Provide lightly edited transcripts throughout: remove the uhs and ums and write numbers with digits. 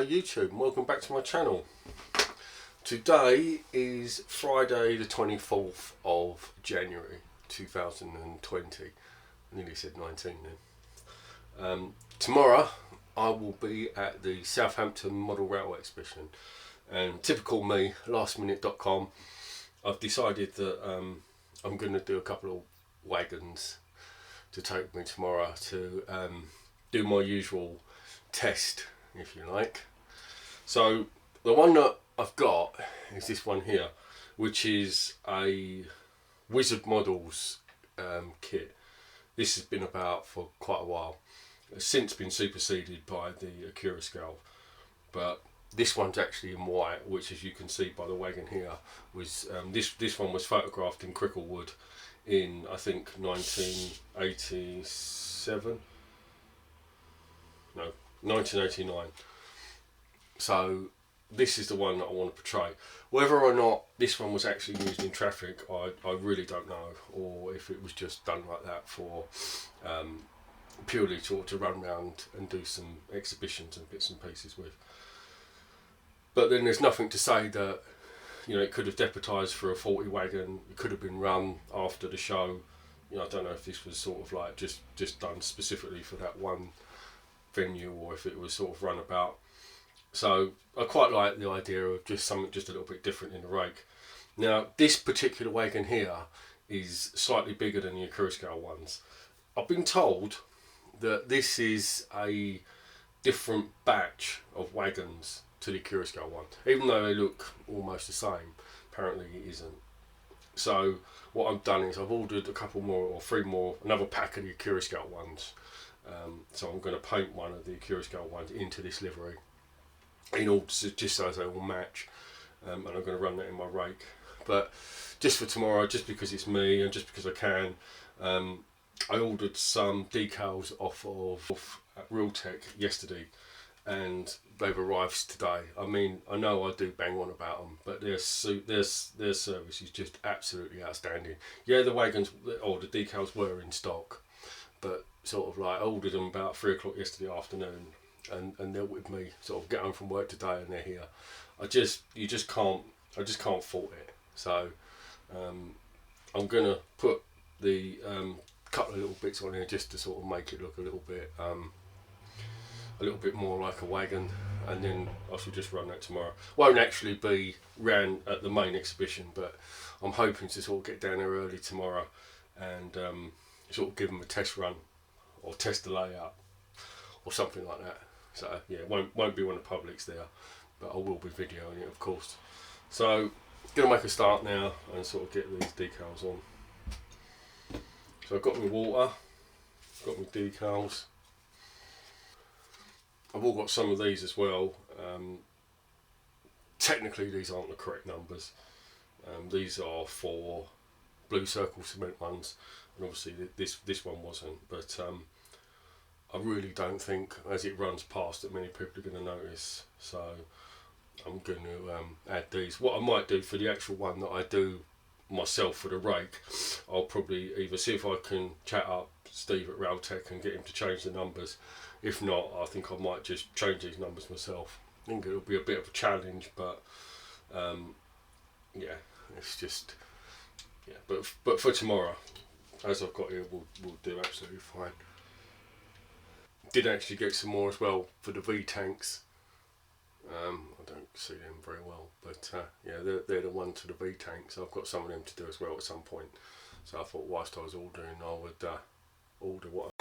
Hello YouTube and welcome back to my channel. Today is Friday the 24th of January 2020. I nearly said 19 then. Tomorrow I will be at the Southampton Model Railway Exhibition, and typical me, lastminute.com, I've decided that I'm going to do a couple of wagons to take me tomorrow to do my usual test, if you like. So the one that I've got is this one here, which is a Wizard Models kit. This has been about for quite a while. It's since been superseded by the PWSeale, but this one's actually in white, which, as you can see by the wagon here, was this one was photographed in Cricklewood in, I think, 1987. No, 1989. So this is the one that I want to portray. Whether or not this one was actually used in traffic, I really don't know, or if it was just done like that for purely to run around and do some exhibitions and bits and pieces with. But then there's nothing to say that, you know, it could have deputised for a 40 wagon. It could have been run after the show. You know, I don't know if this was sort of like just done specifically for that one venue, or if it was sort of run about. So I quite like the idea of just something just a little bit different in the rake. Now this particular wagon here is slightly bigger than the PWSeale ones. I've been told that this is a different batch of wagons to the PWSeale one, even though they look almost the same. Apparently it isn't. So what I've done is I've ordered a couple more, or three more, another pack of the PWSeale ones. So I'm going to paint one of the PWSeale ones into this livery, in order to, just so they all match, and I'm going to run that in my rake. But just for tomorrow, just because it's me and just because I can, I ordered some decals off of Realtech yesterday, and they've arrived today. I mean, I know I do bang on about them, but their service is just absolutely outstanding. Yeah, the wagons or the decals were in stock, but sort of like I ordered them about 3 o'clock yesterday afternoon, and they're with me. Sort of get home from work today and they're here. I just can't fault it. So I'm gonna put the couple of little bits on here just to sort of make it look a little bit more like a wagon, and then I shall just run that tomorrow. Won't actually be ran at the main exhibition, but I'm hoping to sort of get down there early tomorrow and sort of give them a test run or test the layout or something like that. So yeah, won't be when the public's there, but I will be videoing it, of course. So gonna make a start now and sort of get these decals on. So I've got my water, got my decals. I've all got some of these as well. Technically these aren't the correct numbers. These are for blue circle cement ones, and obviously this one wasn't, but I really don't think, as it runs past, that many people are going to notice. So I'm going to add these. What I might do for the actual one that I do myself for the rake, I'll probably either see if I can chat up Steve at Realtech and get him to change the numbers. If not, I think I might just change these numbers myself. I think it'll be a bit of a challenge, but yeah, it's just, yeah. But for tomorrow, as I've got here, we'll do absolutely fine. Did actually get some more as well for the V tanks. I don't see them very well, but yeah, they're the one to the V tanks. I've got some of them to do as well at some point. So I thought whilst I was ordering, I would order what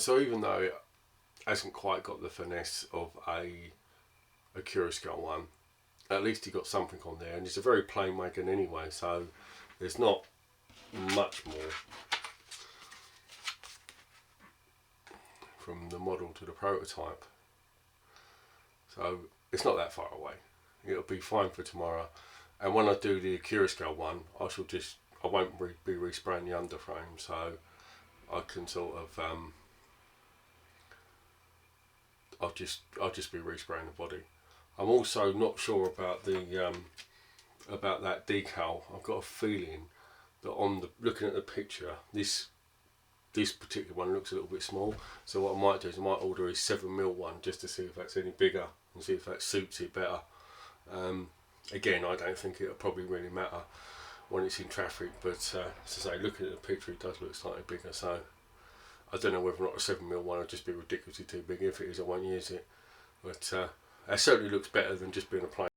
So even though it hasn't quite got the finesse of a PWSeale one, at least he got something on there, and it's a very plain wagon anyway, so there's not much more from the model to the prototype. So it's not that far away. It'll be fine for tomorrow. And when I do the PWSeale one, I won't be respraying the underframe, so I can sort of I'll just be respraying the body. I'm also not sure about the about that decal. I've got a feeling that looking at the picture, this particular one looks a little bit small. So what I might do is I might order a 7mm one just to see if that's any bigger and see if that suits it better. Again, I don't think it'll probably really matter when it's in traffic, but as I say, looking at the picture, it does look slightly bigger. So I don't know whether or not a 7mm one will just be ridiculously too big. If it is, I won't use it. But it certainly looks better than just being a plain.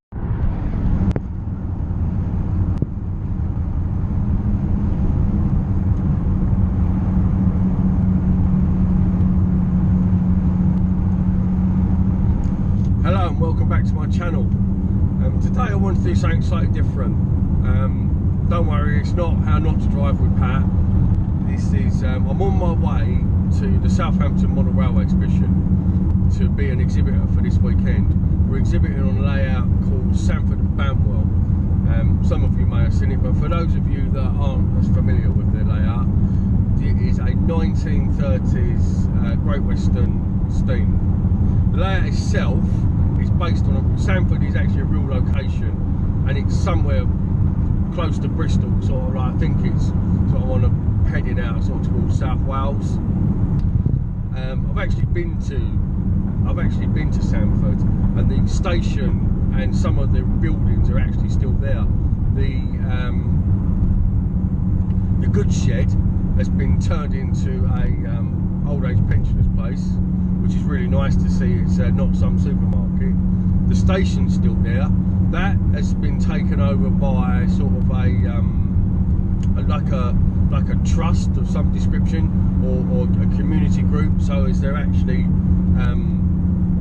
Hello and welcome back to my channel. Today I want to do something slightly different. Don't worry, it's not how not to drive with Pat. This is I'm on my way to the Southampton Model Railway exhibition to be an exhibitor for this weekend. We're exhibiting on a layout called Sandford and Banwell. Some of you may have seen it, but for those of you that aren't as familiar with the layout, it is a 1930s Great Western steam. The layout itself is based on Sandford is actually a real location, and it's somewhere close to Bristol, sort of like, I think it's sort of on a heading out sort of towards South Wales. I've actually been to Sandford, and the station and some of the buildings are actually still there. The goods shed has been turned into a old age pensioners place, which is really nice to see. It's not some supermarket. The station's still there. That has been taken over by sort of like a trust of some description, or a community group. So is there actually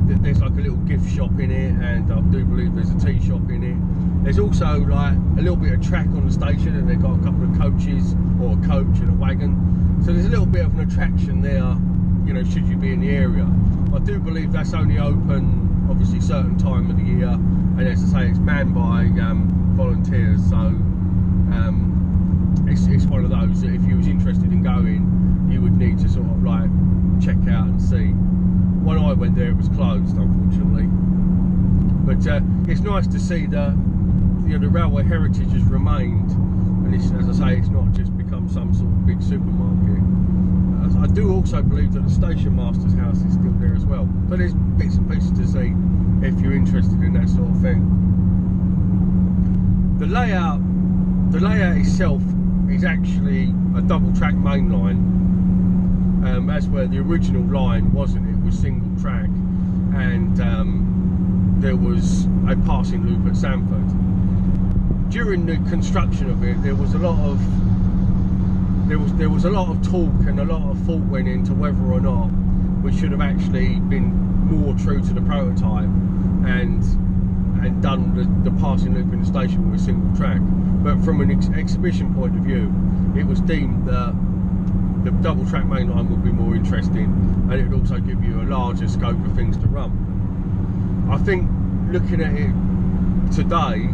there's like a little gift shop in it, and I do believe there's a tea shop in it. There's also like a little bit of track on the station, and they've got a couple of coaches, or a coach and a wagon. So there's a little bit of an attraction there, you know, should you be in the area. I do believe that's only open obviously certain time of the year, and as I say, it's manned by volunteers, so it's one of those that if you was interested in going, you would need to sort of like check out and see. When I went there, it was closed, unfortunately, but it's nice to see that, you know, the railway heritage has remained, and it's, as I say, it's not just become some sort of big supermarket. I do also believe that the station master's house is still there as well. So there's bits and pieces to see if you're interested in that sort of thing. The layout itself is actually a double track main line. That's where the original line wasn't. It was single track, and there was a passing loop at Sandford. During the construction of it, there was a lot of talk, and a lot of thought went into whether or not we should have actually been more true to the prototype and done the passing loop in the station with a single track. But from an exhibition point of view, it was deemed that the double track main line would be more interesting, and it would also give you a larger scope of things to run. I think looking at it today,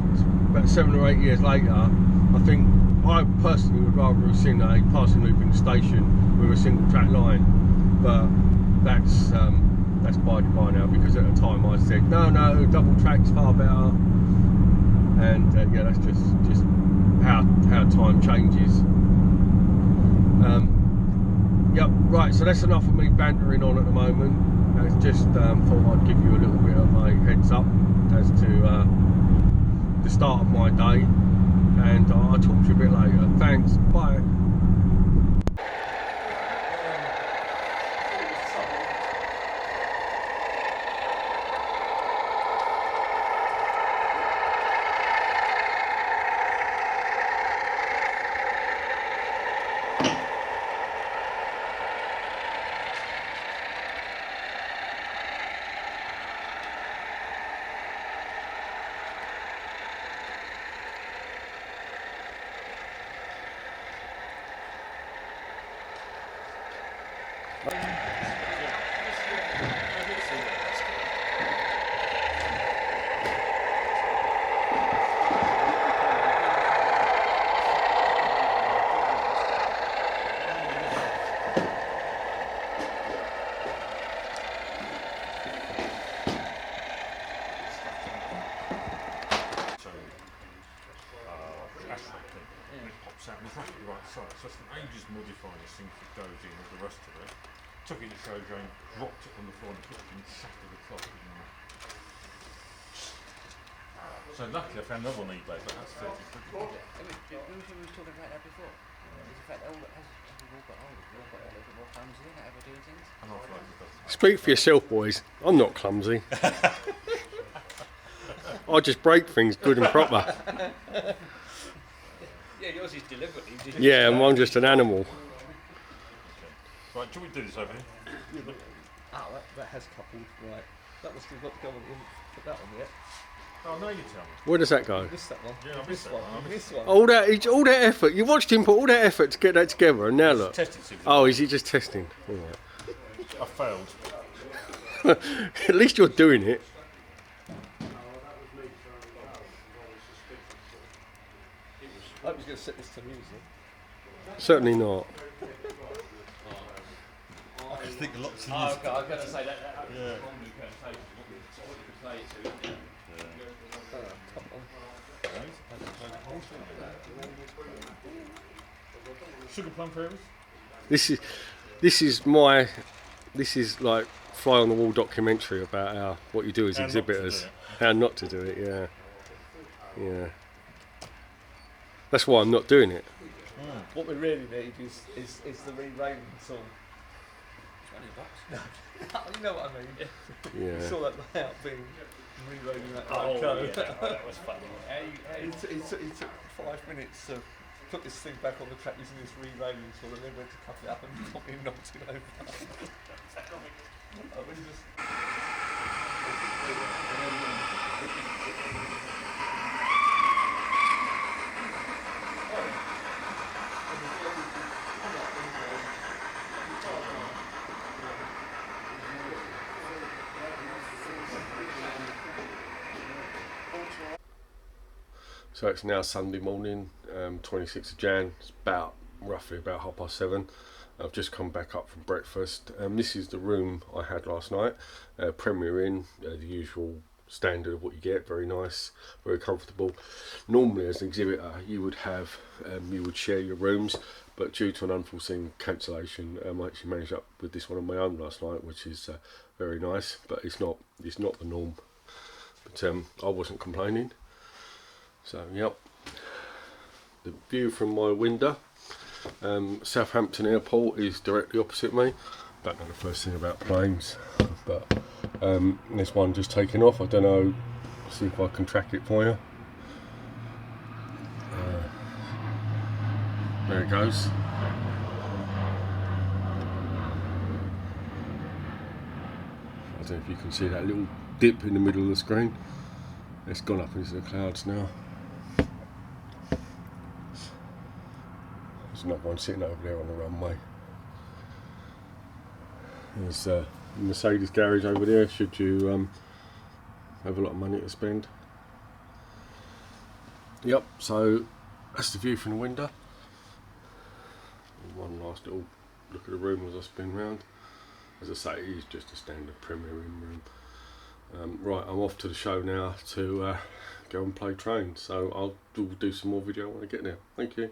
about 7 or 8 years later, I think I personally would rather have seen a passing loop in the station with a single track line, but that's by the by now, because at the time I said no, double track's far better, and yeah, that's just how time changes. Yep, right, so that's enough of me bantering on at the moment. It's just thought I'd give you a little bit of a heads up as to the start of my day, and I'll talk to you a bit later. Thanks, bye. site, so I spent ages modifying this thing for Dozy and all the rest of it. Took it to show Jane, dropped it on the floor in the kitchen, shattered the top. So luckily I found another on eBay, but that's 30 quid. We were talking about that before. Is the fact that we've all got older, we've all got a little bit more clumsy in how we're doing things. Speak for yourself, boys. I'm not clumsy. I just break things good and proper. Yeah, yours is deliberately. Yeah, and I'm just an animal. Right, do we do this over here? Yeah, but, that has coupled, right. That was still got to go on, we haven't put that on yet. Oh, no, you tell me. Where does that go? I missed that one. Yeah, I missed that one. This one. All that effort. You watched him put all that effort to get that together, and now look. Tested. Oh, is he just testing? All right. I failed. At least you're doing it. I hope he's going to set this to music. Certainly not. I can think of lots of Oh, okay, I was going to say that. Yeah. Sugar plum fairies? This is like fly on the wall documentary about what you do as exhibitors, how not to do it. Yeah. That's why I'm not doing it. What we really need is the re-railing tool. You know what I mean? Yeah. You saw that layout being re-railing that That was funny. He took 5 minutes to put this thing back on the track using this re-railing tool, and then went to cut it up and probably knocked it over. I mean, just... So it's now Sunday morning, 26th of Jan. It's roughly about 7:30. I've just come back up from breakfast. This is the room I had last night. Premier Inn, the usual standard of what you get. Very nice, very comfortable. Normally, as an exhibitor, you would share your rooms, but due to an unforeseen cancellation, I actually managed up with this one on my own last night, which is very nice. But it's not the norm. But I wasn't complaining. So, yep, the view from my window, Southampton Airport is directly opposite me. Don't know the first thing about planes, but there's one just taking off. I don't know, see if I can track it for you. There it goes. I don't know if you can see that little dip in the middle of the screen. It's gone up into the clouds now. There's another one sitting over there on the runway. There's a Mercedes garage over there, should you have a lot of money to spend. Yep, so that's the view from the window. And one last little look at the room as I spin round. As I say, it is just a standard Premier Inn room. Right, I'm off to the show now to go and play train, so I'll do some more video when I get there. Thank you.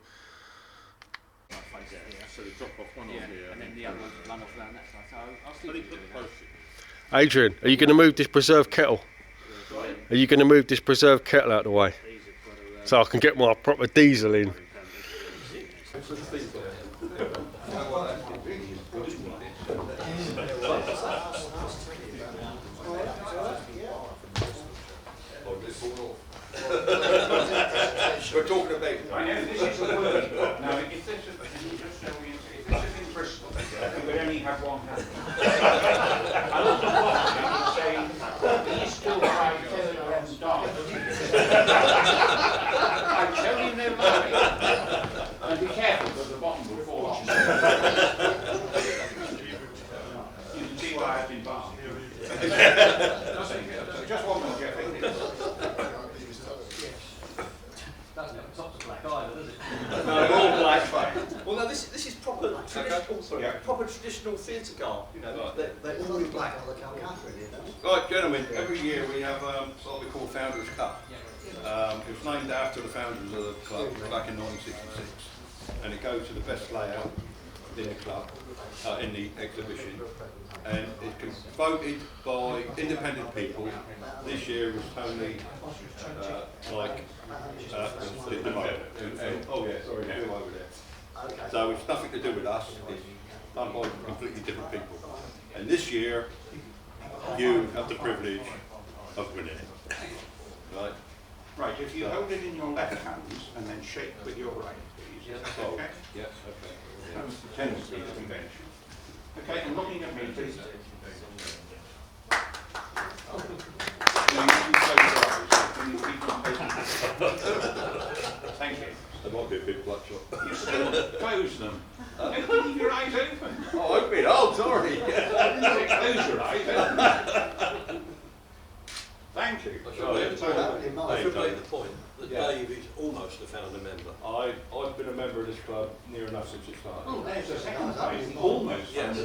So the drop off one on here. And then the other one run off around that side. So I'll still Put the post it. Adrian, are you going to move this preserved kettle? Are you going to move this preserved kettle out of the way? So I can get my proper diesel in. We're talking about. This is the word. Now, if this is in Bristol, we only have one hand. I looked at what and was saying, he's still trying to start. I tell you no lie. And be careful because the bottom will fall off. You can see why I've been barred. Just one more, Jeff. Well, no, this is proper traditional theatre car. You know, they're all in black. Right, gentlemen, every year we have what we call Founders' Cup. It was named after the founders of the club back in 1966. and it goes to the best layout in the club, in the exhibition, and it's voted by independent people. This year was Tony, Mike, did the vote. Oh yeah, sorry, Bill over there. So it's nothing to do with us, it's done by completely different people. And this year, you have the privilege of winning it. Right? Right, if you hold it in your left hand and then shake with your right, please. Oh, Okay? yes, okay. That was the tendency of the convention. Okay, and looking at me, please. Thank you. There might be a big bloodshot. You still close them. Leave your eyes open. Oh, open. Oh, sorry. Close your eyes. Thank you. I should make the point that Dave is almost a founder member. I've been a member of this club near enough since it started. Oh, there's a second time. Almost. Yes.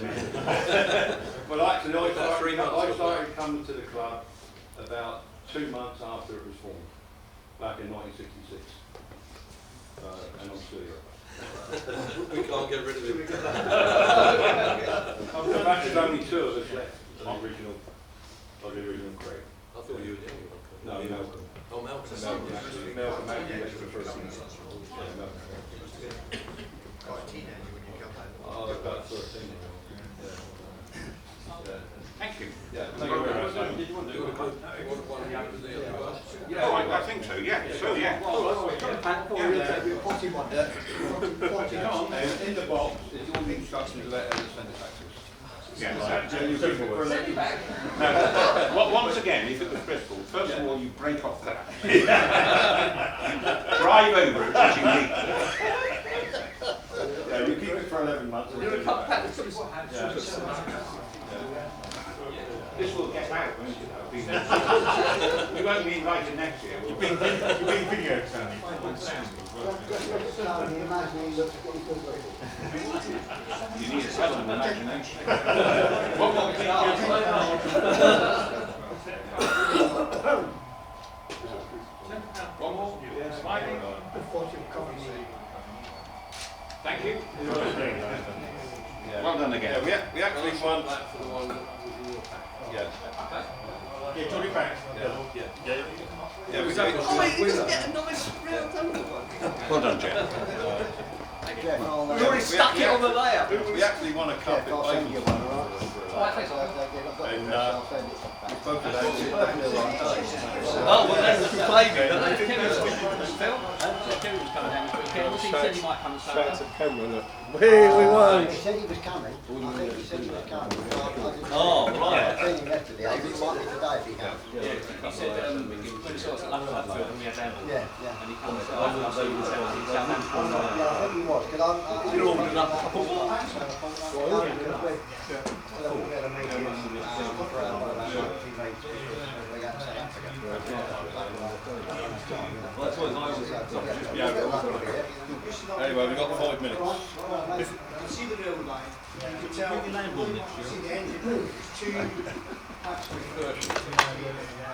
Well, actually, About 3 months I or so. started coming to the club about 2 months after it was formed, back in 1966. And I'm still here. We can't get rid of him. In fact, there's only 2 of us left of the original crew. I thought you were the only one. No, Malcolm. Oh, Malcolm. Malcolm actually left for the first time. Yeah, Malcolm. Oh, about 13. Thank you. Yeah, thank you very much. Did you want to do a One of the others the other guys. Yeah, I think so, yeah. So, yeah. And in the box is all the instructions about how to send it back to us. Once again, if it was Bristol, first of all, you break off that. Drive over it as you need. Yeah, you keep it for 11 months. This will get out, won't it? We won't be invited next year. You've been video, Tony. You need a sell an imagination. One more? Smiling? Thank you. Well done again. Yeah, we actually won. That for the one that was in your pack. Yeah. Yeah, Johnny back. Yeah, we got Well done, Jeff. We already stuck it on the layer. We actually won a cup at Oval. And we spoke about it. Oh, well, that's the claiming that they Kevin was coming down this weekend. He said he might come and say We won. He said he was coming. I think he said he was coming. Oh, right. I seen him yesterday. He might be today if he comes. He said when he saw us at London and we had them. Yeah, yeah. And he comes to us and so he was out in Southampton. Yeah, I think he was. Because You're all good enough. we had a meeting for one of our teammates. We got to South Africa. Well, that's what I was Anyway, we've got 5 minutes. See the real line. You can tell. See the engine. It's too.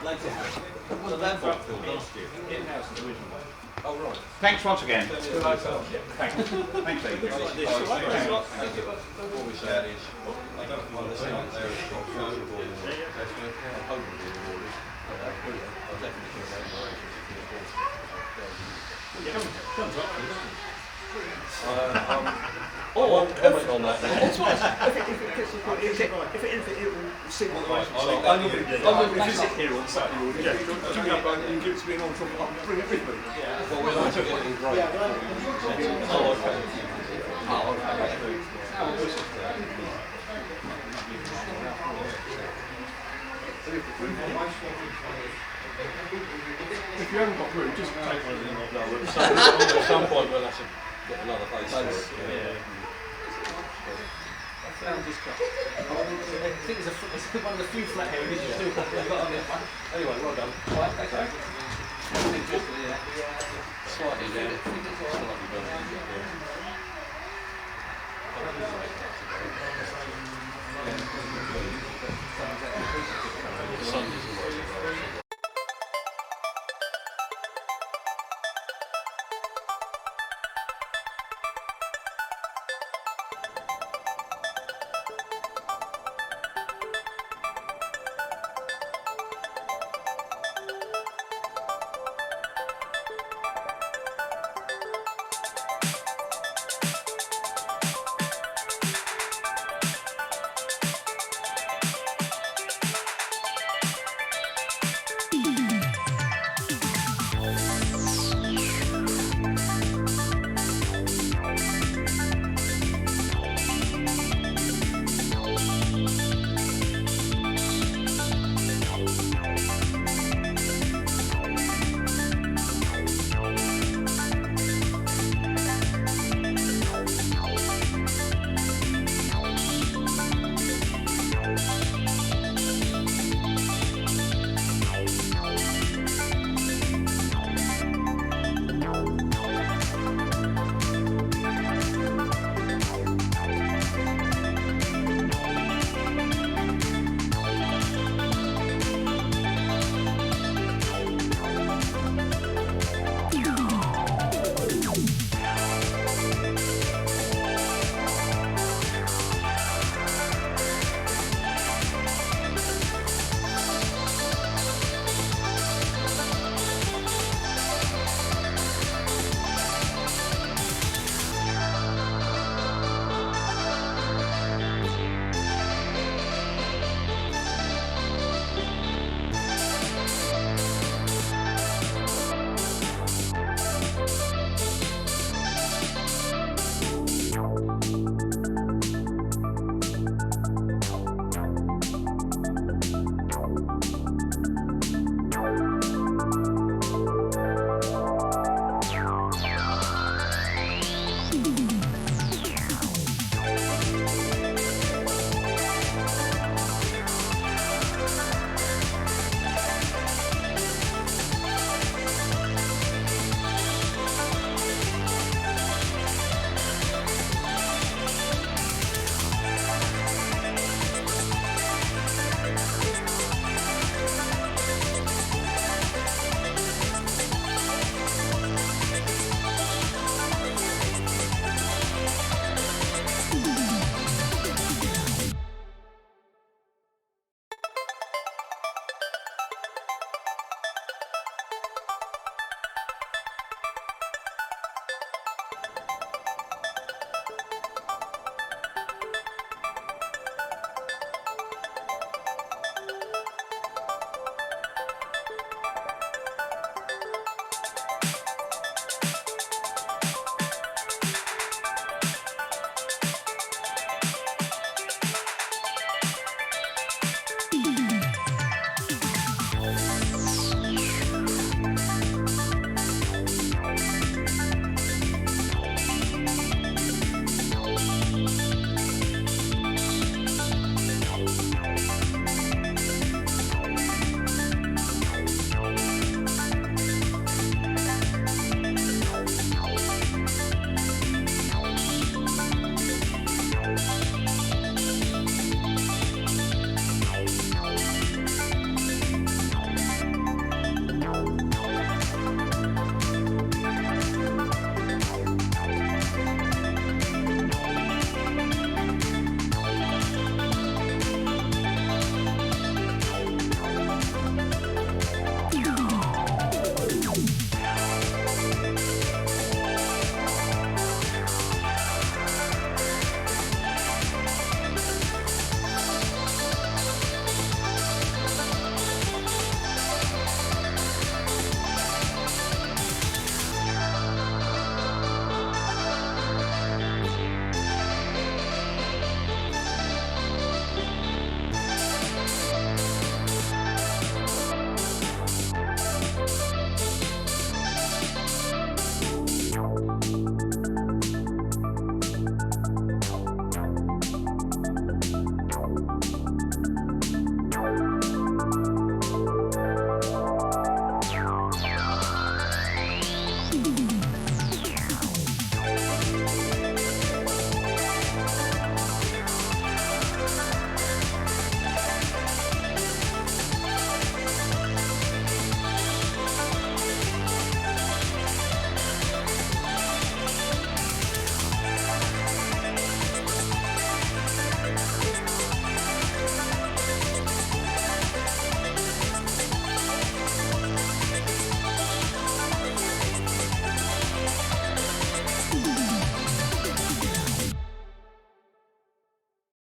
later. So that brought Phil last year. In-house originally. Oh, right. Thanks once again. Thanks. Thanks, David. What we said is, I don't mind the thing up there is got social board in there. That's going to hopefully be rewarded. I'll definitely give that admiration one comment on that. I'm going to visit here on Saturday morning. Yeah, come up and give it to me and I'll bring it with me. Well, we'd like to get it in great. Oh, okay. Oh, okay. If you haven't got room, just take one of them. At some point we'll have to get another base. Yeah. I found this cup. I think it's one of the few flat areas you got on there. Anyway, well done. Right, okay. Slightly down. Slightly down.